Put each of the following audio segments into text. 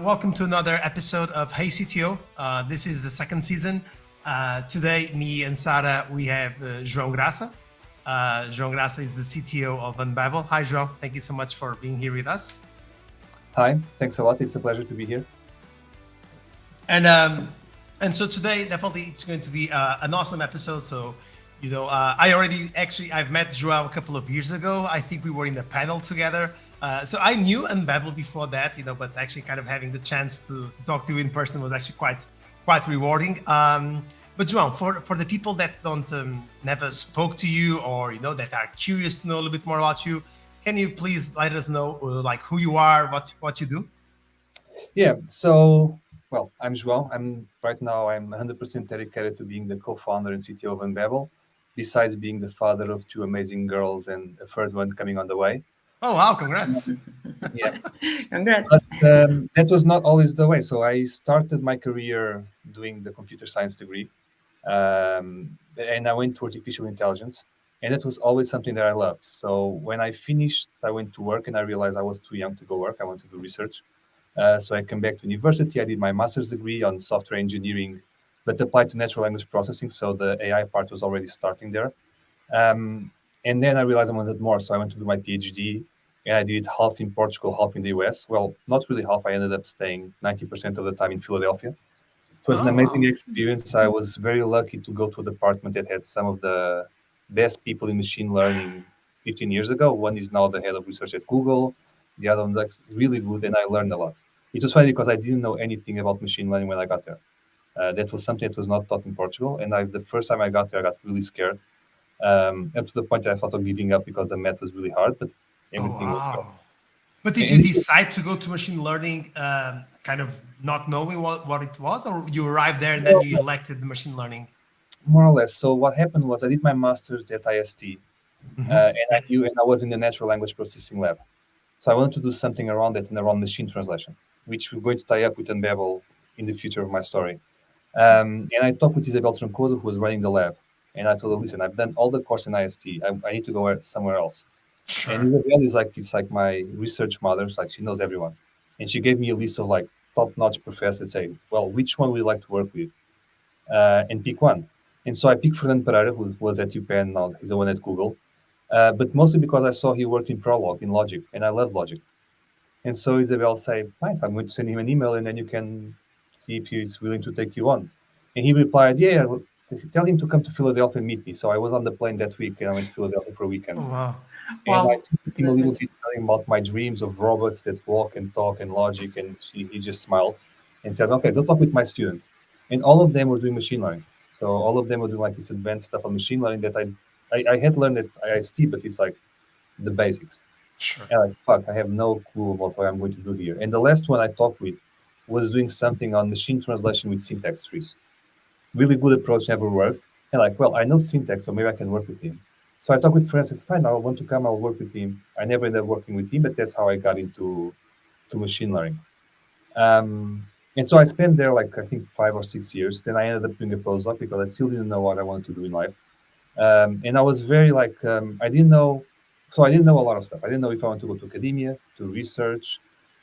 welcome to another episode of Hey CTO. This is the second season. Today, me and Sara, we have João Graça. João Graça is the CTO of Unbabel. Hi, João. Thank you so much for being here with us. Hi, thanks a lot. It's a pleasure to be here. And so today, definitely, it's going to be an awesome episode. So, I've met João a couple of years ago. I think we were in a panel together. So I knew Unbabel before that, but actually kind of having the chance to talk to you in person was actually quite rewarding. But João, for the people that don't never spoke to you or that are curious to know a little bit more about you, can you please let us know who you are, what you do? Yeah. So I'm João. I'm 100% dedicated to being the co-founder and CTO of Unbabel, besides being the father of two amazing girls and a third one coming on the way. Oh, wow. Congrats. Yeah. Congrats. But that was not always the way. So I started my career doing the computer science degree, and I went to artificial intelligence, and that was always something that I loved. So when I finished, I went to work and I realized I was too young to go work. I wanted to do research. So I came back to university. I did my master's degree on software engineering, but applied to natural language processing. So the AI part was already starting there. And then I realized I wanted more. So I went to do my PhD, and I did it half in Portugal, half in the US. Well, not really half. I ended up staying 90% of the time in Philadelphia. It was an amazing experience. I was very lucky to go to a department that had some of the best people in machine learning 15 years ago. One is now the head of research at Google. The other one's really good, and I learned a lot. It was funny because I didn't know anything about machine learning when I got there. That was something that was not taught in Portugal. And the first time I got there, I got really scared. Up to the point that I thought of giving up because the math was really hard, but everything was good. But did you decide to go to machine learning kind of not knowing what it was, or you arrived there and then you elected the machine learning? More or less. So what happened was I did my master's at IST, and I was in the natural language processing lab. So I wanted to do something around that and around machine translation, which we're going to tie up with Unbabel in the future of my story. And I talked with Isabel Troncoso, who was running the lab. And I told her, listen, I've done all the course in IST. I need to go somewhere else. Sure. And Isabel is it's like my research mother. It's like she knows everyone. And she gave me a list of top-notch professors saying, well, which one would you like to work with? And pick one. And so I picked Fernando Pereira, who was at UPenn now. He's the one at Google. But mostly because I saw he worked in Prolog, in Logic, and I love Logic. And so Isabel said, nice, I'm going to send him an email, and then you can see if he's willing to take you on. And he replied, yeah, tell him to come to Philadelphia and meet me. So I was on the plane that week, and I went to Philadelphia for a weekend. Oh, wow. And I took him a little bit, telling about my dreams of robots that walk and talk and logic, and he just smiled and said, okay, go talk with my students. And all of them were doing machine learning. So all of them were doing this advanced stuff on machine learning that I had learned at IST, but it's the basics. Sure. And I have no clue about what I'm going to do here. And the last one I talked with was doing something on machine translation with syntax trees. Really good approach, never worked. And I know syntax, so maybe I can work with him. So I talked with Francis, fine, I want to come, I'll work with him. I never ended up working with him, but that's how I got into machine learning. And so I spent there I think 5 or 6 years. Then I ended up doing a postdoc because I still didn't know what I wanted to do in life. And I was very I didn't know a lot of stuff. I didn't know if I wanted to go to academia, to research,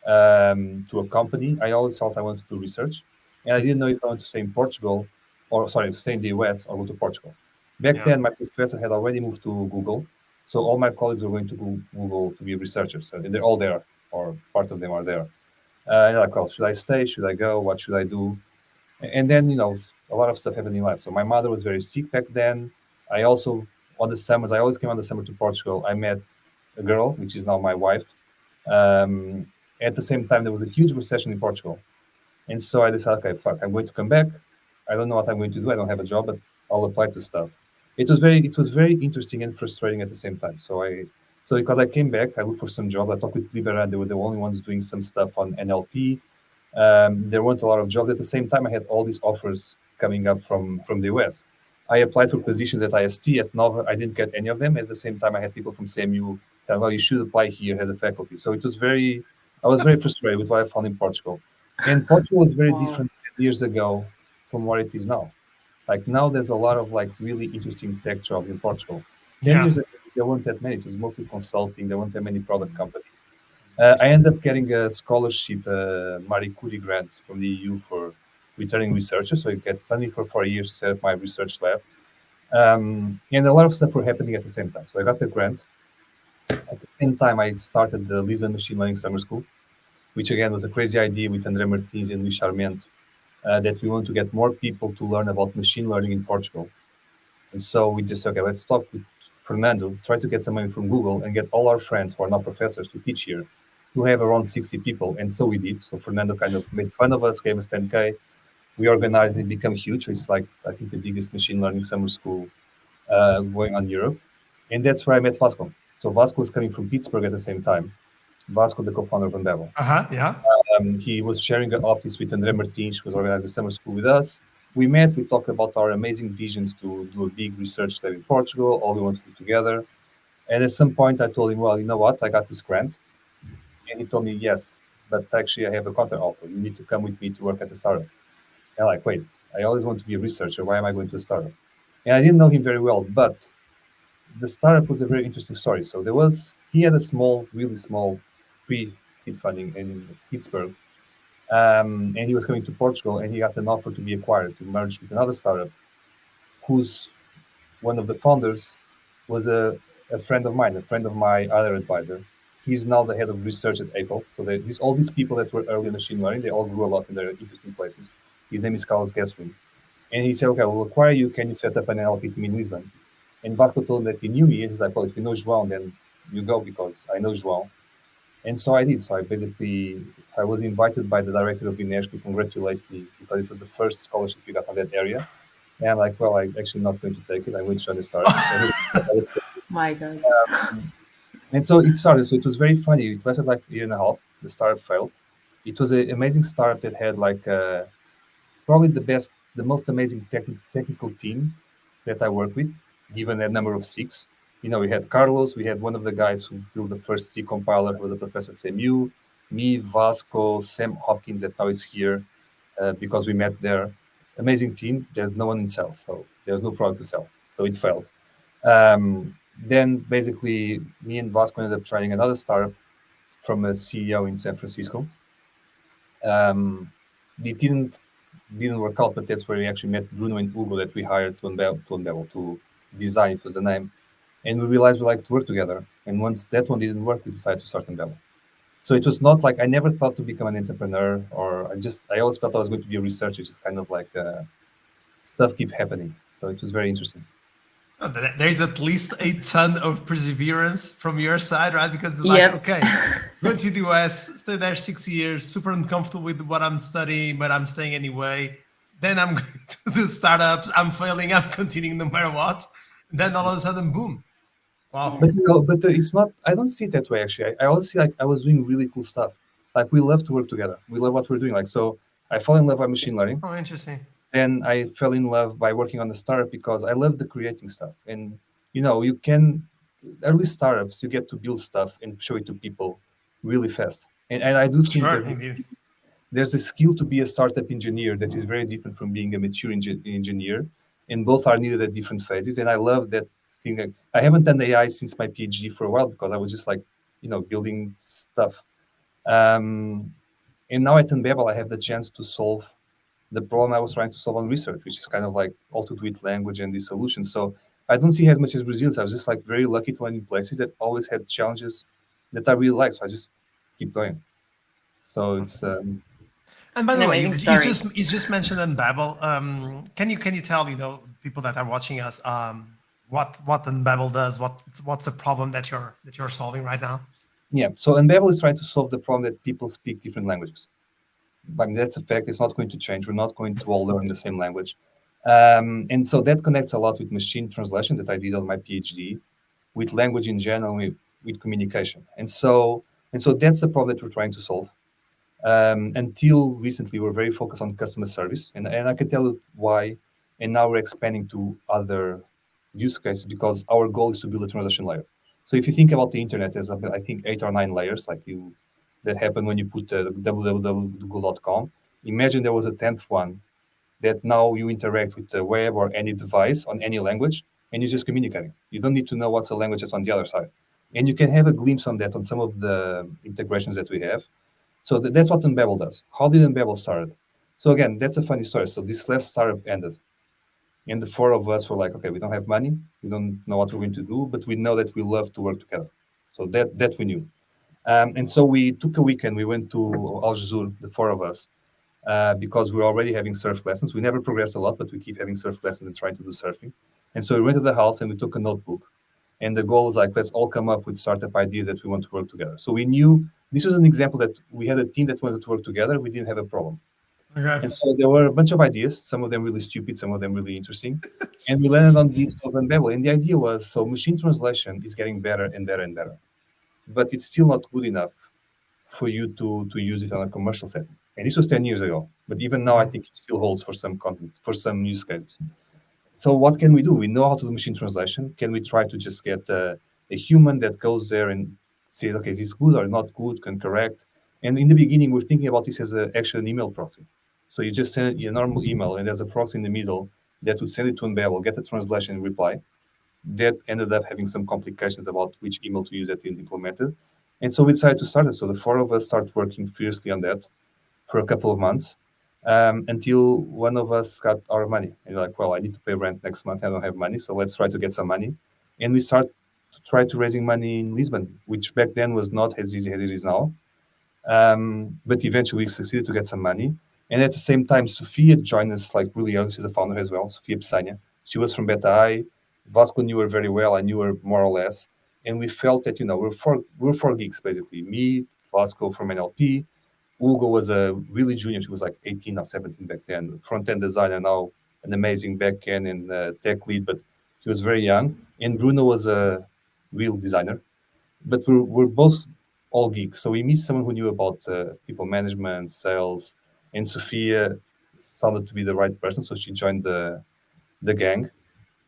to a company. I always thought I wanted to do research. And I didn't know if I wanted to stay in Portugal, stay in the US or go to Portugal. Back then, my professor had already moved to Google. So all my colleagues were going to Google to be researchers. And they're all there, or part of them are there. And should I stay? Should I go? What should I do? And then, a lot of stuff happened in life. So my mother was very sick back then. I also, on the summers, I always came on the summer to Portugal. I met a girl, which is now my wife. At the same time, there was a huge recession in Portugal. And so I decided, I'm going to come back. I don't know what I'm going to do. I don't have a job, but I'll apply to stuff. It was very interesting and frustrating at the same time. So because I came back, I looked for some job. I talked with Libera. They were the only ones doing some stuff on NLP. There weren't a lot of jobs. At the same time, I had all these offers coming up from the US. I applied for positions at IST, at Nova. I didn't get any of them. At the same time, I had people from CMU telling, well, you should apply here as a faculty. So I was very frustrated with what I found in Portugal. And Portugal was very different 10 years ago from what it is now. Now there's a lot of really interesting tech jobs in Portugal. 10 years ago, there weren't that many. It was mostly consulting. There weren't that many product companies. I ended up getting a scholarship, Marie Curie grant from the EU for returning researchers. So you get funding for 4 years to set up my research lab. And a lot of stuff were happening at the same time. So I got the grant. At the same time, I started the Lisbon Machine Learning Summer School, which again was a crazy idea with André Martins and Luís Sarmento, that we want to get more people to learn about machine learning in Portugal. And so we just, okay, let's talk with Fernando, try to get some money from Google and get all our friends who are not professors to teach here. We have around 60 people. And so we did. So Fernando kind of made fun of us, gave us 10K. We organized and it became huge. It's like, I think, the biggest machine learning summer school going on in Europe. And that's where I met Vasco. So Vasco was coming from Pittsburgh at the same time. Vasco, the co-founder of Unbabel. Yeah. He was sharing an office with André Martins, who was organizing the summer school with us. We met, we talked about our amazing visions to do a big research lab in Portugal, all we want to do together. And at some point I told him, well, you know what, I got this grant. And he told me, yes, but actually I have a counter offer. You need to come with me to work at the startup. And I'm like, wait, I always want to be a researcher. Why am I going to a startup? And I didn't know him very well, but the startup was a very interesting story. So he had a small, really small pre-seed funding in Pittsburgh. And he was coming to Portugal and he got an offer to be acquired, to merge with another startup, whose one of the founders was a friend of mine, a friend of my other advisor. He's now the head of research at Apple. So all these people that were early in machine learning, they all grew a lot in their interesting places. His name is Carlos Gasfrin. And he said, okay, we'll acquire you. Can you set up an NLP team in Lisbon? And Vasco told him that he knew me. And he's like, well, if you know João, then you go because I know João. And so I did. So I was invited by the director of Inés to congratulate me because it was the first scholarship we got on that area. And I'm like, well, I'm actually not going to take it. I'm going to try to start. My God. And so it started. So it was very funny. It lasted like a year and a half. The startup failed. It was an amazing startup that had like probably the most amazing technical team that I work with, given that number of 6. We had Carlos, we had one of the guys who built the first C compiler, who was a professor at SMU, me, Vasco, Sam Hopkins, that now is here because we met there. Amazing team. There's no one in sales, so there's no product to sell. So it failed. Then basically, me and Vasco ended up trying another startup from a CEO in San Francisco. It didn't work out, but that's where we actually met Bruno and Hugo that we hired to Unbabel to design it was the name. And we realized we like to work together. And once that one didn't work, we decided to start Unbabel. So it was not like I never thought to become an entrepreneur, or I always thought I was going to be a researcher. It's just kind of like stuff keep happening. So it was very interesting. There's at least a ton of perseverance from your side, right? Because it's like, okay, go to the US, stay there 6 years, super uncomfortable with what I'm studying, but I'm staying anyway. Then I'm going to the startups, I'm failing, I'm continuing no matter what. And then all of a sudden, boom. Wow. But it's not, I don't see it that way, actually. I always see like I was doing really cool stuff. Like we love to work together. We love what we're doing. Like, so I fall in love by machine learning. Oh, interesting. And I fell in love by working on the startup because I love the creating stuff. And, you can, early startups, you get to build stuff and show it to people really fast. And I do think that there's a skill to be a startup engineer that is very different from being a mature engineer. And both are needed at different phases. And I love that thing. I haven't done AI since my PhD for a while because I was just like, building stuff. And now at Unbabel, I have the chance to solve the problem I was trying to solve on research, which is kind of like all to do with language and these solutions. So I don't see as much as resilience. I was just like very lucky to land in places that always had challenges that I really like. So I just keep going. So it's... And by the way, you just mentioned Unbabel. Can you tell people that are watching us what Unbabel does? What's the problem that you're solving right now? Yeah, so Unbabel is trying to solve the problem that people speak different languages. I mean, that's a fact. It's not going to change. We're not going to all learn the same language, and so that connects a lot with machine translation that I did on my PhD, with language in general, with communication, and so that's the problem that we're trying to solve. Until recently, we're very focused on customer service, and I can tell you why. And now we're expanding to other use cases because our goal is to build a transaction layer. So if you think about the internet, there's I think 8 or 9 layers that happen when you put www.google.com. Imagine there was a 10th one that now you interact with the web or any device on any language, and you're just communicating. You don't need to know what's the language that's on the other side. And you can have a glimpse on that on some of the integrations that we have. So that's what Unbabel does. How did Unbabel start? So again, that's a funny story. So this last startup ended, and the four of us were like, okay, we don't have money, we don't know what we're going to do, but we know that we love to work together. So that we knew. And so we took a weekend. We went to Algesur, the four of us, because we were already having surf lessons. We never progressed a lot, but we keep having surf lessons and trying to do surfing. And so we went to the house and we took a notebook. And the goal was like, let's all come up with startup ideas that we want to work together. So we knew this was an example that we had a team that wanted to work together. We didn't have a problem. Okay. And so there were a bunch of ideas, some of them really stupid, some of them really interesting. And we landed on this of Unbabel. And the idea was, so machine translation is getting better and better and better, but it's still not good enough for you to use it on a commercial setting. And this was 10 years ago, but even now I think it still holds for some content, for some use cases. So what can we do? We know how to do machine translation. Can we try to just get a human that goes there and says, okay, is this good or not good, can correct? And in the beginning, we're thinking about this as actually an email proxy. So you just send a normal email, and there's a proxy in the middle that would send it to Unbabel, get a translation and reply. That ended up having some complications about which email to use that didn't implemented. And so we decided to start it. So the four of us started working fiercely on that for a couple of months. Until one of us got our money. And you're like, well, I need to pay rent next month. I don't have money. So let's try to get some money. And we start to try to raising money in Lisbon, which back then was not as easy as it is now. But eventually we succeeded to get some money. And at the same time, Sofia joined us like really early. She's a founder as well, Sofia Pisania. She was from Beta I. Vasco knew her very well. I knew her more or less. And we felt that, we're four geeks, basically. Me, Vasco from NLP, Hugo was a really junior. He was like 18 or 17 back then. Front-end designer, now an amazing back-end and tech lead, but he was very young. And Bruno was a real designer. But we're both all geeks. So we meet someone who knew about people management, sales, and Sophia sounded to be the right person. So she joined the gang.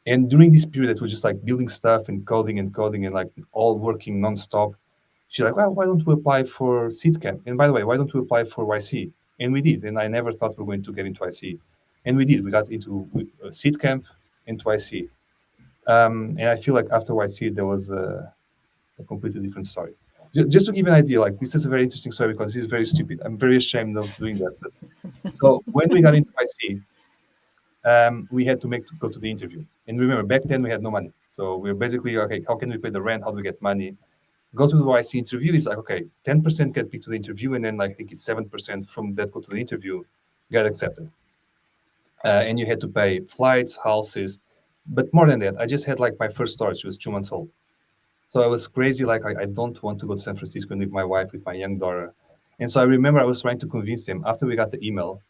And during this period that was just like building stuff and coding and like all working nonstop, she's like, well, why don't we apply for SeedCamp? And by the way, why don't we apply for YC? And we did. And I never thought we were going to get into YC. And we did. We got into SeedCamp and YC. And I feel like after YC, there was a completely different story. Just to give you an idea, like this is a very interesting story because this is very stupid. I'm very ashamed of doing that. But, so when we got into YC, we had to go to the interview. And remember, back then we had no money. So we were basically, okay, how can we pay the rent? How do we get money? Go to the YC interview. It's like, okay, 10% get picked to the interview. And then I think it's 7% from that go to the interview, get accepted. And you had to pay flights, houses. But more than that, I just had like my first daughter. She was 2 months old. So I was crazy. Like, I don't want to go to San Francisco and leave my wife with my young daughter. And so I remember I was trying to convince them after we got the email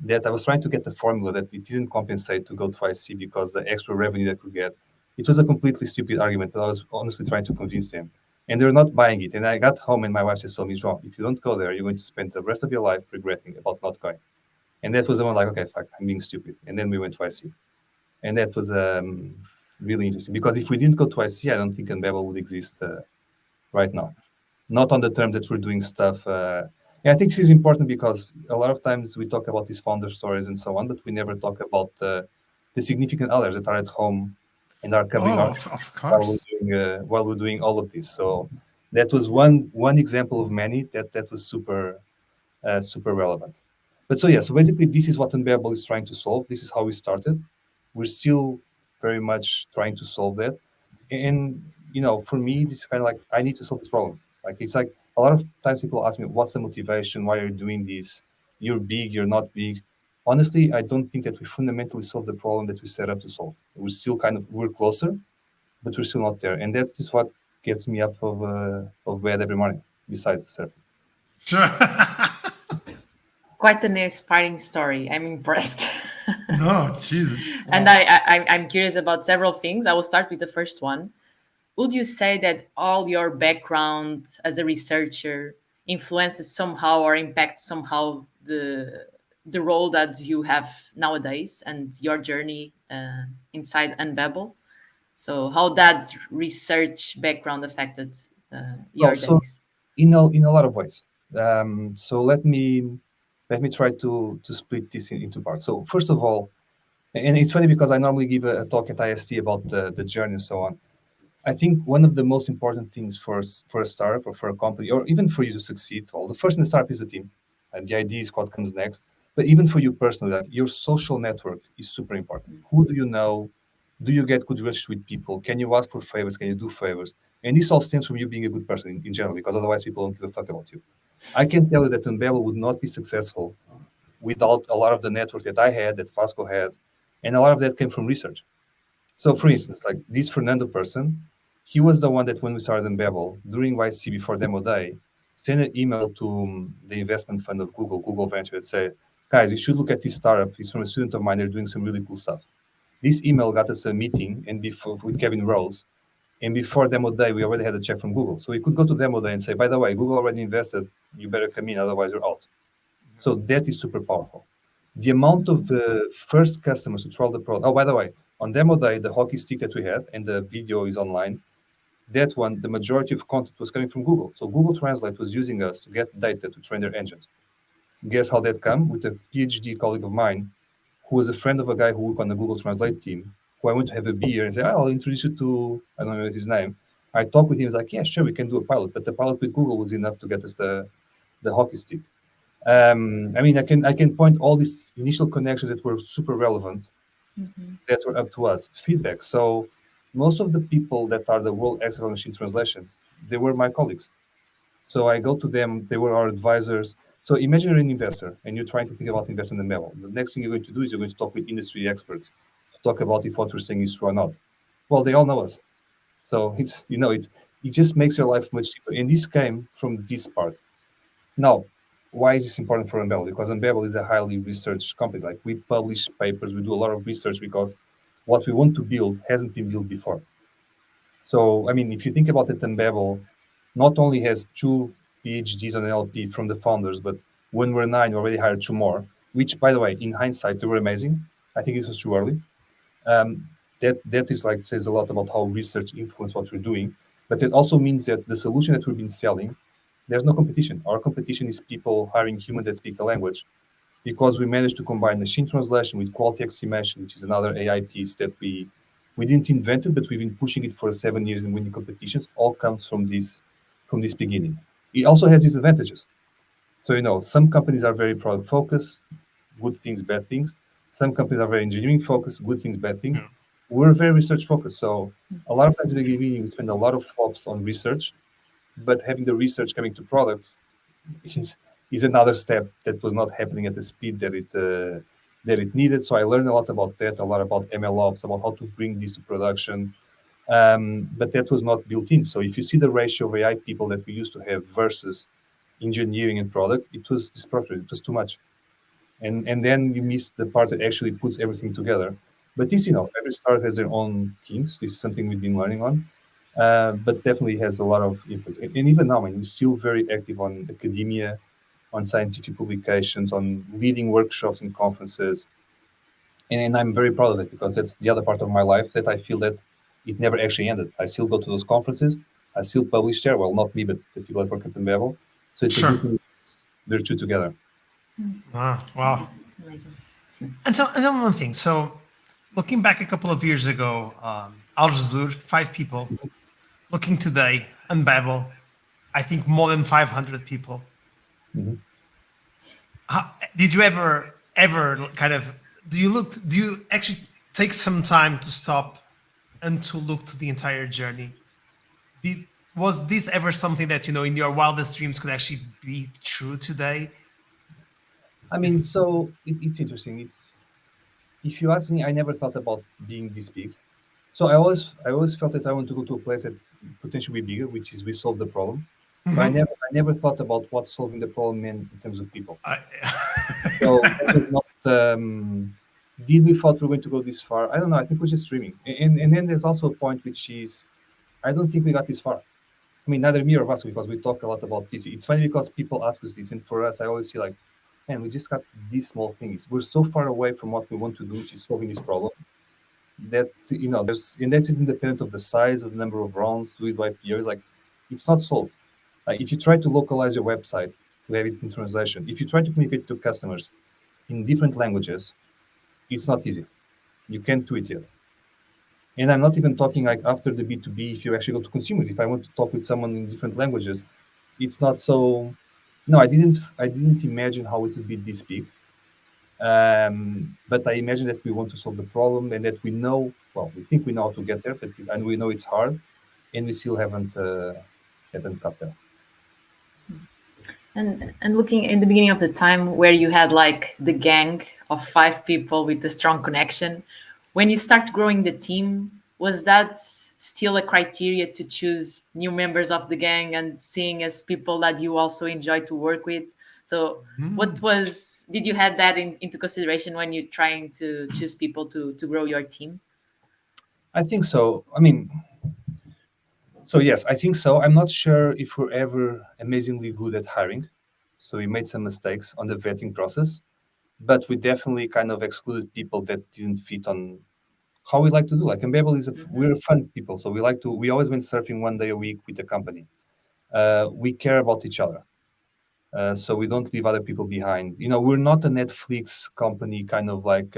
that I was trying to get the formula that it didn't compensate to go to IC because the extra revenue that we get. It was a completely stupid argument that I was honestly trying to convince them. And they're not buying it. And I got home and my wife just told me, João, if you don't go there, you're going to spend the rest of your life regretting about not going. And that was the one like, okay, fuck, I'm being stupid. And then we went to IC. And that was really interesting because if we didn't go to IC, I don't think Unbabel would exist right now. Not on the term that we're doing stuff. And I think this is important because a lot of times we talk about these founder stories and so on, but we never talk about the significant others that are at home and are covering of course. while we're doing all of this. So that was one example of many that was super relevant. But so basically this is what Unbabel is trying to solve. This is how we started. We're still very much trying to solve that. And for me, this is kind of like I need to solve this problem. Like it's like a lot of times people ask me, what's the motivation? Why are you doing this? You're big, you're not big. Honestly, I don't think that we fundamentally solved the problem that we set up to solve. We're closer, but we're still not there. And that's just what gets me up of bed every morning, besides the surfing. Sure. Quite an inspiring story. I'm impressed. No, Jesus. And I'm curious about several things. I will start with the first one. Would you say that all your background as a researcher influences somehow or impacts somehow the role that you have nowadays and your journey inside Unbabel? So how that research background affected your days? In a lot of ways. So let me try to split this into parts. So first of all, and it's funny because I normally give a talk at IST about the journey and so on. I think one of the most important things for a startup or for a company, or even for you to succeed, well, the first in the startup is the team, and the idea is what comes next. But even for you personally, like your social network is super important. Who do you know? Do you get good relationships with people? Can you ask for favors? Can you do favors? And this all stems from you being a good person in general, because otherwise people don't give a fuck about you. I can tell you that Unbabel would not be successful without a lot of the network that I had, that Vasco had, and a lot of that came from research. So, for instance, like this Fernando person, he was the one that when we started Unbabel during YC before demo day, sent an email to the investment fund of Google, Google Venture, that said, guys, you should look at this startup. He's from a student of mine. They're doing some really cool stuff. This email got us a meeting and before with Kevin Rose. And before demo day, we already had a check from Google. So we could go to demo day and say, by the way, Google already invested. You better come in, otherwise you're out. So that is super powerful. The amount of first customers who trial the product. Oh, by the way, on demo day, the hockey stick that we had, and the video is online, that one, the majority of content was coming from Google. So Google Translate was using us to get data to train their engines. Guess how that came? With a PhD colleague of mine, who was a friend of a guy who worked on the Google Translate team, who I went to have a beer and say, I'll introduce you to, I don't know his name. I talked with him, he's like, yeah, sure, we can do a pilot. But the pilot with Google was enough to get us the hockey stick. I mean, I can point all these initial connections that were super relevant, that were up to us, feedback. So most of the people that are the world expert on machine translation, they were my colleagues. So I go to them, they were our advisors. So imagine you're an investor and you're trying to think about investing in the Unbabel. The next thing you're going to do is you're going to talk with industry experts to talk about if what we're saying is true or not. Well, they all know us. So it's, it just makes your life much cheaper. And this came from this part. Now, why is this important for Unbabel? Because Unbabel is a highly researched company. Like we publish papers, we do a lot of research because what we want to build hasn't been built before. So, I mean, if you think about it, Unbabel not only has 2 PhDs on NLP from the founders, but when we're 9, we already hired 2 more, which, by the way, in hindsight, they were amazing. I think it was too early. That is like says a lot about how research influences what we're doing. But it also means that the solution that we've been selling, there's no competition. Our competition is people hiring humans that speak the language, because we managed to combine machine translation with quality estimation, which is another AI piece that we didn't invent it, but we've been pushing it for 7 years and winning competitions. All comes from this beginning. It also has its advantages. So some companies are very product focused, good things, bad things. Some companies are very engineering focused, good things, bad things. We're very research focused. So a lot of times in the beginning, we spend a lot of flops on research, but having the research coming to product is another step that was not happening at the speed that it needed. So I learned a lot about that, a lot about MLOps, about how to bring this to production. But that was not built in. So if you see the ratio of AI people that we used to have versus engineering and product, it was disproportionate. It was too much. And then you miss the part that actually puts everything together. But this, every startup has their own kinks. This is something we've been learning on. But definitely has a lot of influence. And even now, we're still very active on academia, on scientific publications, on leading workshops and conferences. And I'm very proud of it, because that's the other part of my life that I feel that it never actually ended. I still go to those conferences. I still publish there. Well, not me, but the people that work at Unbabel. So it's a good thing. They're two together. Wow. Amazing. And so another one thing. So looking back a couple of years ago, Al Jazeera, 5 people. Looking today, Unbabel, I think more than 500 people. Did you ever kind of, do you actually take some time to stop and to look to the entire journey? Was this ever something that, in your wildest dreams could actually be true today? I mean, so it's interesting. If you ask me, I never thought about being this big. So I always felt that I want to go to a place that potentially be bigger, which is we solve the problem. But I never thought about what solving the problem meant in terms of people. So that was not, did we thought we were going to go this far? I don't know. I think we're just dreaming. And then there's also a point which is, I don't think we got this far. I mean, neither me or Vasco, because we talk a lot about this. It's funny because people ask us this, and for us, I always see like, man, we just got these small things. We're so far away from what we want to do, which is solving this problem, that and that is independent of the size, of the number of rounds, do it by peers. Like, it's not solved. Like, if you try to localize your website to have it in translation, if you try to communicate to customers in different languages, it's not easy. You can't do it yet. And I'm not even talking like after the B2B, if you actually go to consumers. If I want to talk with someone in different languages, it's not so. No, I didn't imagine how it would be this big. But I imagine that we want to solve the problem and that we know, well, we think we know how to get there, and we know it's hard, and we still haven't got there. And looking in the beginning of the time where you had like the gang of 5 people with a strong connection, when you start growing the team, was that still a criteria to choose new members of the gang and seeing as people that you also enjoy to work with? So what was, did you have that into consideration when you're trying to choose people to grow your team? I think so. I mean, so yes, I think so. I'm not sure if we're ever amazingly good at hiring. So we made some mistakes on the vetting process, but we definitely kind of excluded people that didn't fit on how we like to do. Like Unbabel we're fun people, so we always went surfing 1 day a week with the company. We care about each other, so we don't leave other people behind. We're not a Netflix company, kind of like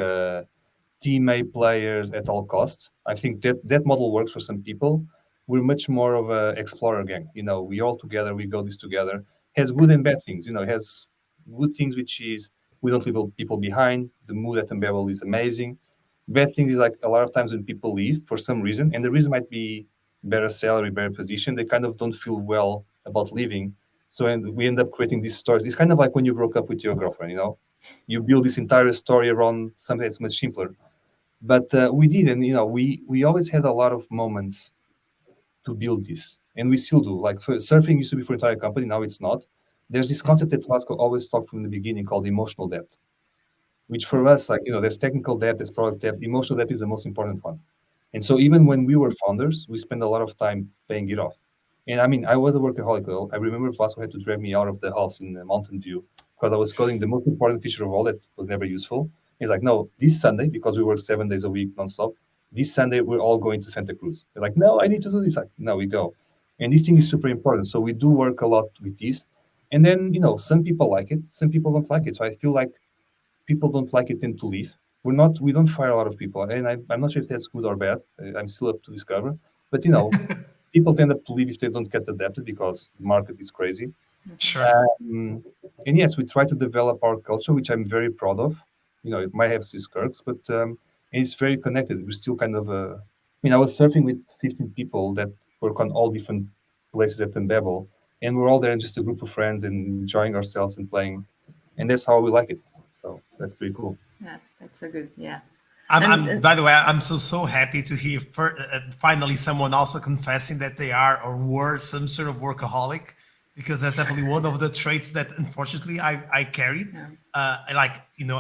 team A players at all costs. I think that model works for some people. We're much more of a explorer gang. We all together, we go this together. Has good and bad things. It has good things, which is we don't leave people behind. The mood at Unbabel is amazing. Bad things is like a lot of times when people leave for some reason, and the reason might be better salary, better position, they kind of don't feel well about leaving. So and we end up creating these stories. It's kind of like when you broke up with your girlfriend, you build this entire story around something that's much simpler. But we did, and we always had a lot of moments to build this, and we still do. Like surfing used to be for entire company, now it's not. There's this concept that Vasco always talked from the beginning called emotional debt, which for us, like there's technical debt, there's product debt. Emotional debt is the most important one. And so even when we were founders, we spent a lot of time paying it off. And I mean, I was a workaholic. I remember Vasco had to drag me out of the house in Mountain View because I was coding the most important feature of all that was never useful. He's like, no, this Sunday, because we work 7 days a week nonstop, this Sunday we're all going to Santa Cruz. They're like, no, I need to do this. Like, no, we go. And this thing is super important. So we do work a lot with this. And then, some people like it, some people don't like it. So I feel like people don't like it tend to leave. We don't fire a lot of people, and I'm not sure if that's good or bad. I'm still up to discover. But people tend up to leave if they don't get adapted because the market is crazy. Sure. And yes, we try to develop our culture, which I'm very proud of. It might have its quirks, but and it's very connected. We're still kind of I was surfing with 15 people that work on all different places at Unbabel, and we're all there in just a group of friends and enjoying ourselves and playing, and that's how we like it. So that's pretty cool. Yeah, that's a good, yeah. By the way, I'm so happy to hear finally someone also confessing that they are or were some sort of workaholic, because that's definitely one of the traits that unfortunately I carried.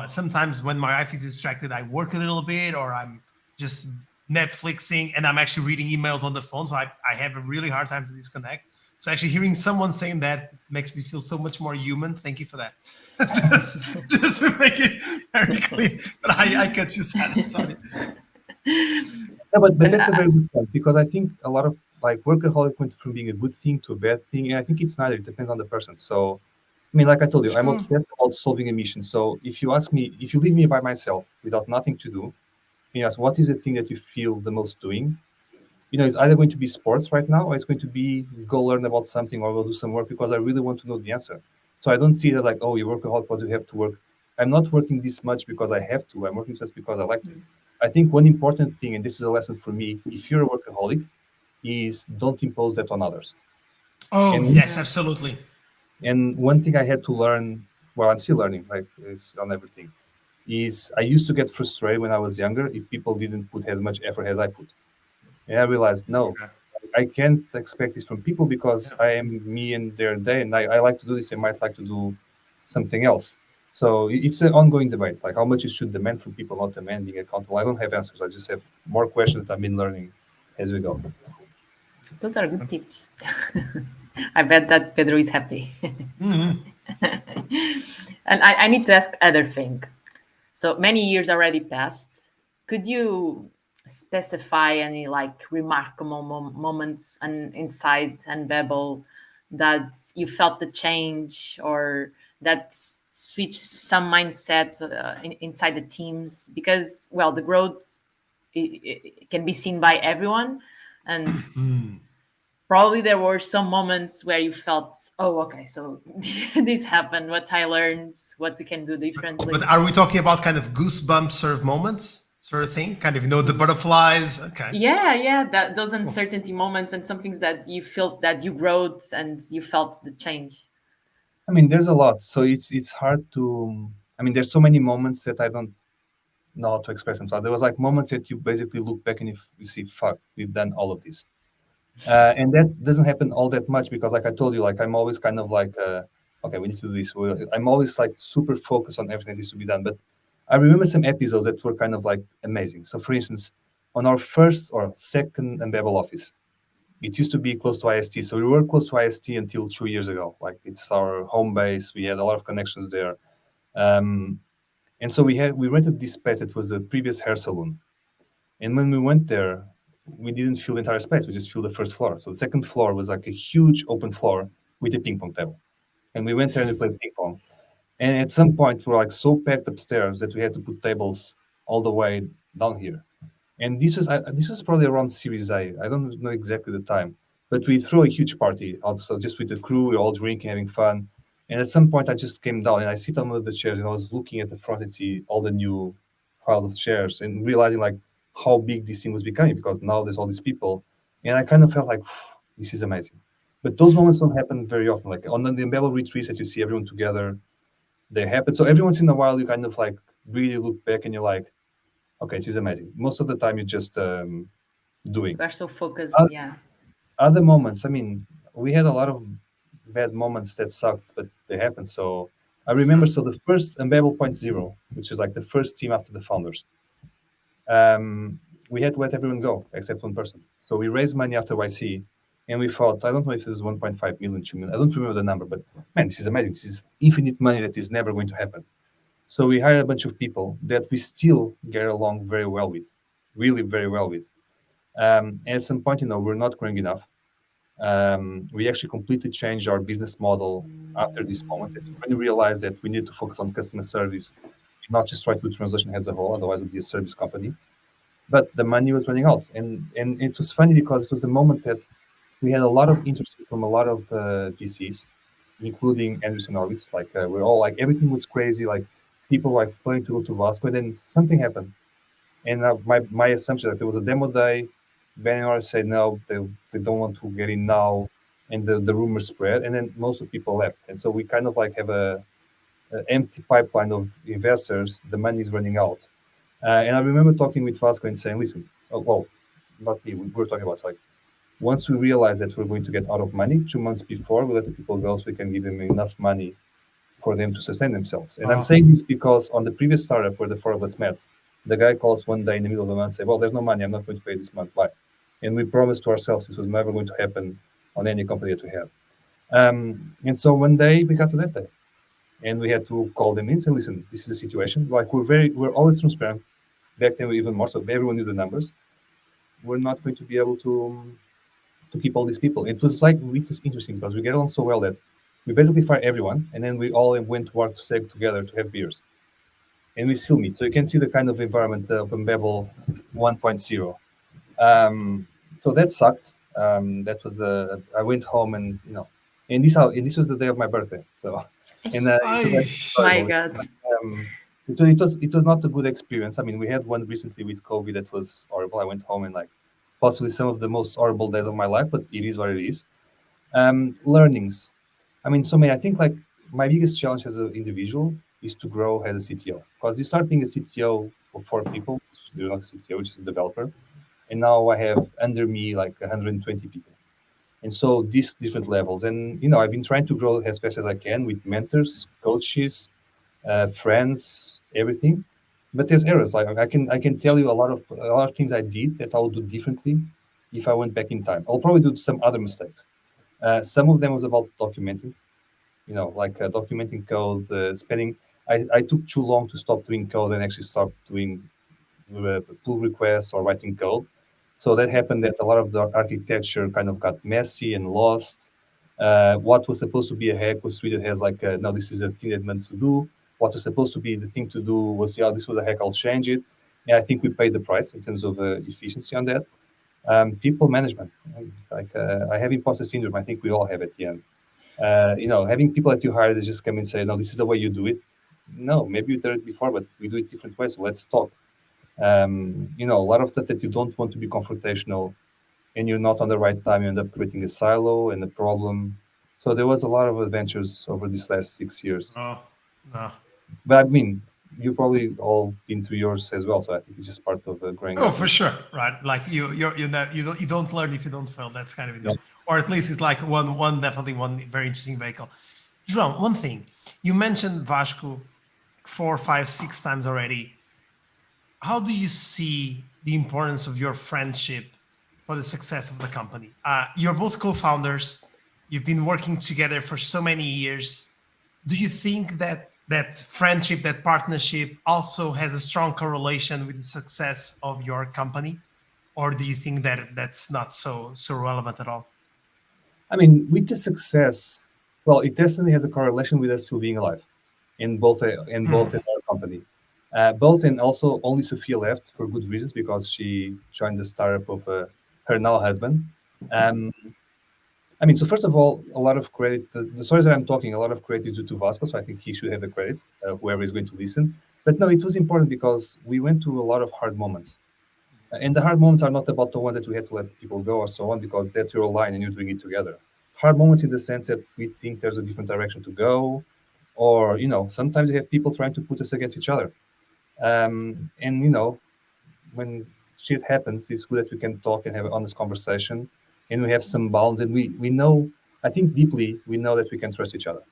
Sometimes when my wife is distracted, I work a little bit, or I'm just Netflixing and I'm actually reading emails on the phone. So I have a really hard time to disconnect. So actually hearing someone saying that makes me feel so much more human. Thank you for that. just to make it very clear. But I cut you, Sarah. Sorry. Yeah, but that's a very good point, because I think a lot of like workaholic went from being a good thing to a bad thing, and I think it's neither. It depends on the person. So, I mean, like I told you, I'm obsessed about solving a mission. So if you ask me, if you leave me by myself without nothing to do, and you ask what is the thing that you feel the most doing, it's either going to be sports right now, or it's going to be go learn about something or go do some work because I really want to know the answer. So I don't see that like, oh, you work hard because you have to work. I'm not working this much because I have to. I'm working just because I like to. I think one important thing, and this is a lesson for me, if you're a workaholic, is don't impose that on others. Oh, yes, absolutely. And one thing I had to learn, well, I'm still learning, like it's on everything, is I used to get frustrated when I was younger if people didn't put as much effort as I put. And I realized, no, I can't expect this from people because I am me and they're they, and I like to do this. I might like to do something else. So it's an ongoing debate, like how much you should demand from people, not demand being accountable. I don't have answers. I just have more questions that I've been learning as we go. Those are good tips. I bet that Pedro is happy. And I need to ask other thing. So many years already passed. Could you specify any like remarkable moments and inside Unbabel that you felt the change or that switched some mindset inside the teams? Because, well, the growth it can be seen by everyone, and Mm. probably there were some moments where you felt, oh, okay, so this happened, what I learned, what we can do differently. But are we talking about kind of goosebumps sort of moments, sort of thing? Kind of, the butterflies. Okay. Yeah, that those uncertainty moments and some things that you felt that you growed and you felt the change. I mean, there's a lot, so it's hard to. I mean, there's so many moments that I don't know how to express themselves. There was like moments that you basically look back and you see, fuck, we've done all of this, and that doesn't happen all that much because, like I told you, like I'm always kind of like, okay, we need to do this. I'm always like super focused on everything that needs to be done. But I remember some episodes that were kind of like amazing. So, for instance, on our first or second Unbabel office, it used to be close to IST. So we were close to IST until 2 years ago. Like it's our home base. We had a lot of connections there. Um, and so we rented this space. It was a previous hair salon. And when we went there, we didn't fill the entire space. We just filled the first floor. So the second floor was like a huge open floor with a ping pong table. And we went there and we played ping pong. And at some point, we were like so packed upstairs that we had to put tables all the way down here. And this was probably around Series A. I don't know exactly the time, but we threw a huge party also just with the crew. We were all drinking, having fun. And at some point, I just came down and I sit on one of the chairs and I was looking at the front and see all the new pile of chairs and realizing like how big this thing was becoming because now there's all these people. And I kind of felt like this is amazing. But those moments don't happen very often. Like on the Unbabel retreats that you see everyone together, they happen. So every once in a while, you kind of like really look back and you're like, okay, this is amazing. Most of the time, you're just doing. We are so focused. Oth- Yeah. Other moments, I mean, we had a lot of bad moments that sucked, but they happened. So I remember, so the first Unbabel point zero, which is like the first team after the founders, we had to let everyone go except one person. So we raised money after YC, and we thought, I don't know if it was 1.5 million, 2 million. I don't remember the number, but man, this is amazing. This is infinite money that is never going to happen. So we hired a bunch of people that we still get along very well with, really very well with. And at some point, we're not growing enough. We actually completely changed our business model after this moment. It's when we realized that we need to focus on customer service, not just try to do translation as a whole, otherwise it would be a service company. But the money was running out. And it was funny because it was a moment that we had a lot of interest from a lot of VCs, including Andrews and Horowitz. Like we're all like, everything was crazy. Like people were like flying to go to Vasco, and then something happened. And my assumption that there was a demo day, Ben and I said no, they don't want to get in now, and the rumor spread, and then most of the people left, and so we kind of like have a empty pipeline of investors. The money is running out, and I remember talking with Vasco and saying, listen, well, not me, we were talking about like once we realize that we're going to get out of money, 2 months before we let the people go, so we can give them enough money for them to sustain themselves. And I'm saying this because on the previous startup where the four of us met, the guy calls one day in the middle of the month and say, well, there's no money, I'm not going to pay this month, bye. And we promised to ourselves this was never going to happen on any company that we have. And so one day we got to that day and we had to call them in and say, listen, this is the situation. Like we're always transparent. Back then we even more so, everyone knew the numbers. We're not going to be able to keep all these people. It was like, it was interesting because we get along so well that we basically fired everyone and then we all went to work to stay together to have beers. And we still meet. So you can see the kind of environment of Unbabel 1.0. So that sucked. That was I went home and and this was the day of my birthday. So and My God. it was not a good experience. I mean, we had one recently with COVID that was horrible. I went home and like possibly some of the most horrible days of my life, but it is what it is. Learnings. I mean, so many. I think like my biggest challenge as an individual is to grow as a CTO because you start being a CTO for 4 people. You're not a CTO, which is a developer. And now I have under me like 120 people. And so these different levels. And, I've been trying to grow as fast as I can with mentors, coaches, friends, everything. But there's errors. Like I can tell you a lot of things I did that I would do differently if I went back in time. I'll probably do some other mistakes. Some of them was about documenting, documenting code, spending. I took too long to stop doing code and actually start doing pull requests or writing code. So that happened that a lot of the architecture kind of got messy and lost. What was supposed to be a hack was treated as like, no, this is a thing that meant to do. What was supposed to be the thing to do was, this was a hack, I'll change it. Yeah, I think we paid the price in terms of efficiency on that. People management, I have imposter syndrome. I think we all have at the end. Having people that you hire that just come and say, no, this is the way you do it. No, maybe you did it before, but we do it different ways. So let's talk. A lot of stuff that you don't want to be confrontational and you're not on the right time, you end up creating a silo and a problem. So there was a lot of adventures over these last 6 years. Oh, no. But I mean, you've probably all been through yours as well. So I think it's just part of growing Oh, up. for sure, right? Like you don't learn if you don't fail. That's kind of it. Yeah. Or at least it's like definitely one very interesting vehicle. João, one thing you mentioned Vasco 4, 5, 6 times already. How do you see the importance of your friendship for the success of the company? You're both co-founders. You've been working together for so many years. Do you think that friendship, that partnership also has a strong correlation with the success of your company? Or do you think that that's not so relevant at all? I mean, with the success, well, it definitely has a correlation with us still being alive in both in our company. Both and also only Sophia left for good reasons because she joined the startup of her now husband. So first of all, a lot of credit. The stories that I'm talking, a lot of credit is due to Vasco, so I think he should have the credit, whoever is going to listen. But no, it was important because we went through a lot of hard moments. And the hard moments are not about the ones that we had to let people go or so on, because that's your line and you're doing it together. Hard moments in the sense that we think there's a different direction to go, or, sometimes you have people trying to put us against each other. When shit happens, it's good that we can talk and have an honest conversation, and we have some bounds, and we know, I think deeply, we know that we can trust each other.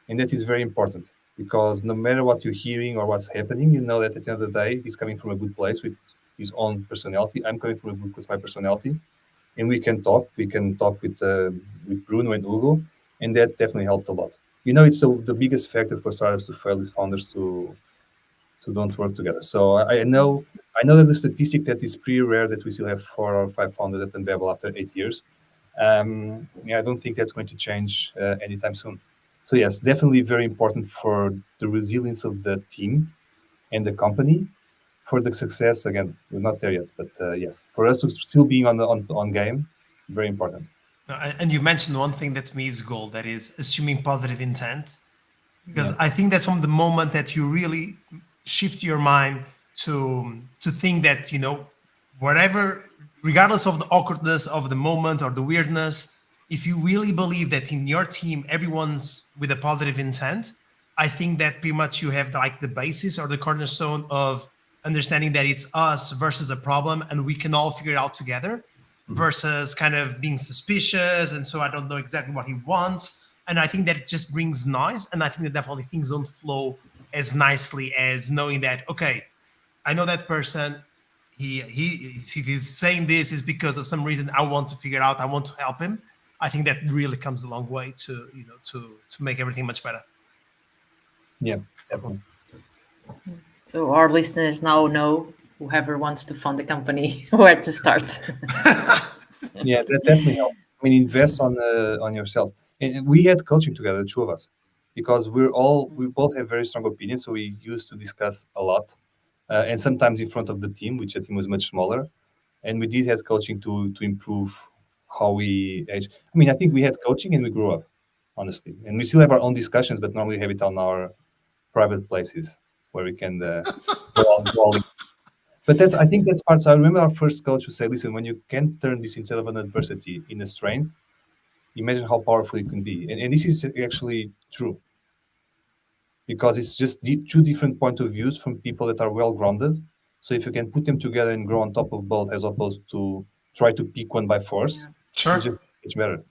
And that is very important, because no matter what you're hearing or what's happening, you know that at the end of the day, he's coming from a good place with his own personality. I'm coming from a good place with my personality, and we can talk. We can talk with Bruno and Hugo, and that definitely helped a lot. It's the biggest factor for startups to fail is founders to don't work together. So I know there's a statistic that is pretty rare that we still have 4 or 5 founders at Unbabel after 8 years. I don't think that's going to change anytime soon. So yes, definitely very important for the resilience of the team and the company. For the success, again, we're not there yet, but yes, for us to still being on game, very important. And you mentioned one thing that to me is gold, that is assuming positive intent. Because Yeah. I think that from the moment that you really shift your mind to think that, whatever, regardless of the awkwardness of the moment or the weirdness, if you really believe that in your team everyone's with a positive intent, I think that pretty much you have like the basis or the cornerstone of understanding that it's us versus a problem and we can all figure it out together, versus kind of being suspicious and so I don't know exactly what he wants. And I think that it just brings noise, and I think that definitely things don't flow as nicely as knowing that, okay, I know that person, he if he's saying this is because of some reason I want to figure out, I want to help him. I think that really comes a long way to make everything much better. Yeah, definitely. So our listeners now know, whoever wants to fund the company, where to start. Yeah, that definitely helps. I mean, invest on yourselves. And we had coaching together, the two of us, because we both have very strong opinions. So we used to discuss a lot, and sometimes in front of the team, which the team was much smaller. And we did have coaching to improve how we age. I mean, I think we had coaching and we grew up, honestly. And we still have our own discussions, but normally have it on our private places where we can go all in. But I think that's part. So I remember our first coach who said, "Listen, when you can turn this instead of an adversity in a strength, imagine how powerful it can be." And this is actually true, because it's just two different point of views from people that are well grounded. So if you can put them together and grow on top of both, as opposed to try to pick one by force, Sure. it's better.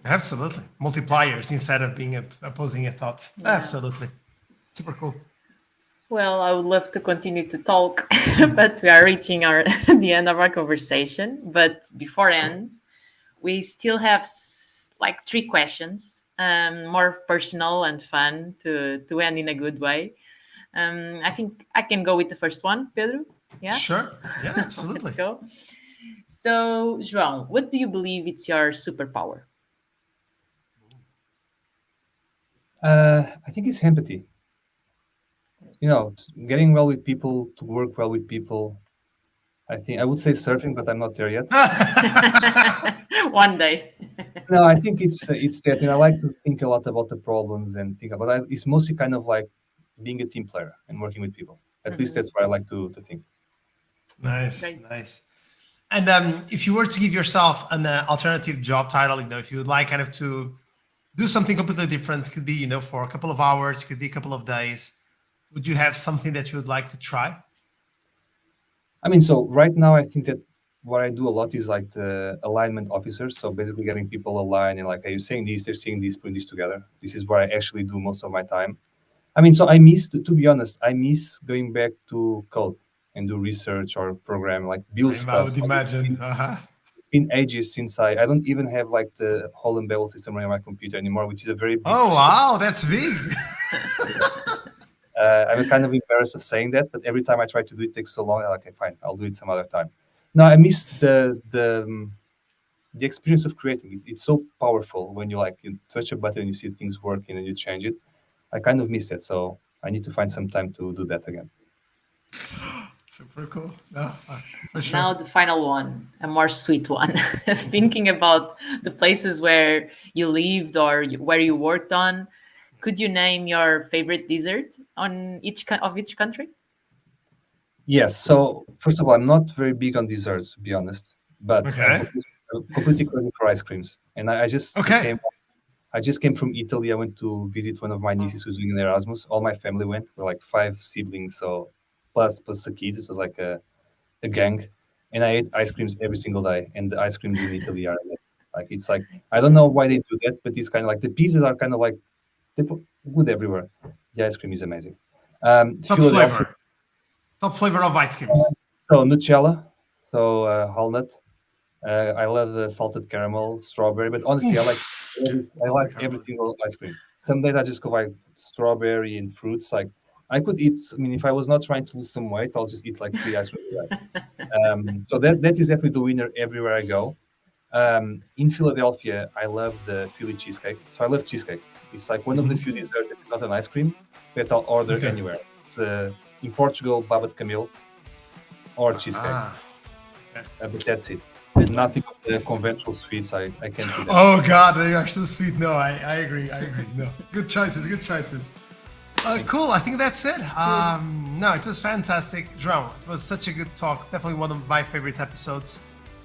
Absolutely. Multipliers instead of being opposing your thoughts. Yeah. Absolutely. Super cool. Well, I would love to continue to talk, but we are reaching the end of our conversation. But before end, we still have like 3 questions, more personal and fun to end in a good way. I think I can go with the first one, Pedro. Yeah. Sure. Yeah, absolutely. Let's go. So, João, what do you believe is your superpower? I think it's empathy. getting well with people, to work well with people. I think I would say surfing, but I'm not there yet. One day. No, I think it's that, and I like to think a lot about the problems and think about. It's mostly kind of like being a team player and working with people. At least that's what I like to think. Nice, Great. nice. And if you were to give yourself an alternative job title, if you would like kind of to do something completely different, it could be, for a couple of hours, it could be a couple of days. Would you have something that you would like to try? I mean, so right now I think that what I do a lot is like the alignment officer. So basically getting people aligned and like, are you saying this, they're saying this, putting this together. This is what I actually do most of my time. I mean, so I miss, to be honest, I miss going back to code and do research or program, like build I stuff. would imagine. It's been ages since I don't even have like the whole Unbabel system running on my computer anymore, which is a very big Oh, wow, that's big. I'm kind of embarrassed of saying that, but every time I try to do it, takes so long. I'm like, okay, fine, I'll do it some other time. No, I miss the experience of creating. It's so powerful when you touch a button and you see things working and you change it. I kind of miss that, so I need to find some time to do that again. Super cool. No, for sure. Now the final one, a more sweet one. Thinking about the places where you lived or where you worked on, could you name your favorite dessert on each country? Yes. So first of all, I'm not very big on desserts, to be honest, but Okay. I'm completely crazy for ice creams. And I just Okay. I just came from Italy. I went to visit one of my nieces who's doing an Erasmus. All my family went. We're like 5 siblings, so plus the kids. It was like a gang. And I ate ice creams every single day. And the ice creams in Italy are like, it's like, I don't know why they do that, but it's kind of like the pizzas are kind of like they're good everywhere. The ice cream is amazing. Top flavor. Top flavor of ice creams. So Nutella, so walnut. I love the salted caramel, strawberry, but honestly, I like every single ice cream. Some days I just go like strawberry and fruits. Like I could eat. I mean, if I was not trying to lose some weight, I'll just eat like 3 ice creams a day. So that is definitely the winner everywhere I go. In Philadelphia, I love the Philly cheesecake. So I love cheesecake. It's like one of the few desserts that is not an ice cream that I'll order anywhere. It's in Portugal, Baba de Camille or cheesecake. But that's it. Nothing of the conventional sweets. I can't do that. Oh God, they are so sweet. No, I agree. No, good choices. Cool. I think that's it. No, it was fantastic, João. It was such a good talk. Definitely one of my favorite episodes.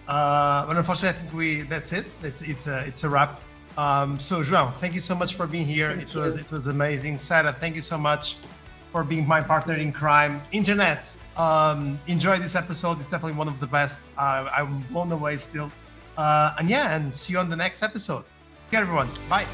But unfortunately, I think that's it. It's a wrap. So João, thank you so much for being here. It was amazing. Sarah, thank you so much for being my partner in crime. Internet, enjoy this episode. It's definitely one of the best. I'm blown away still. And see you on the next episode. Okay, everyone. Bye.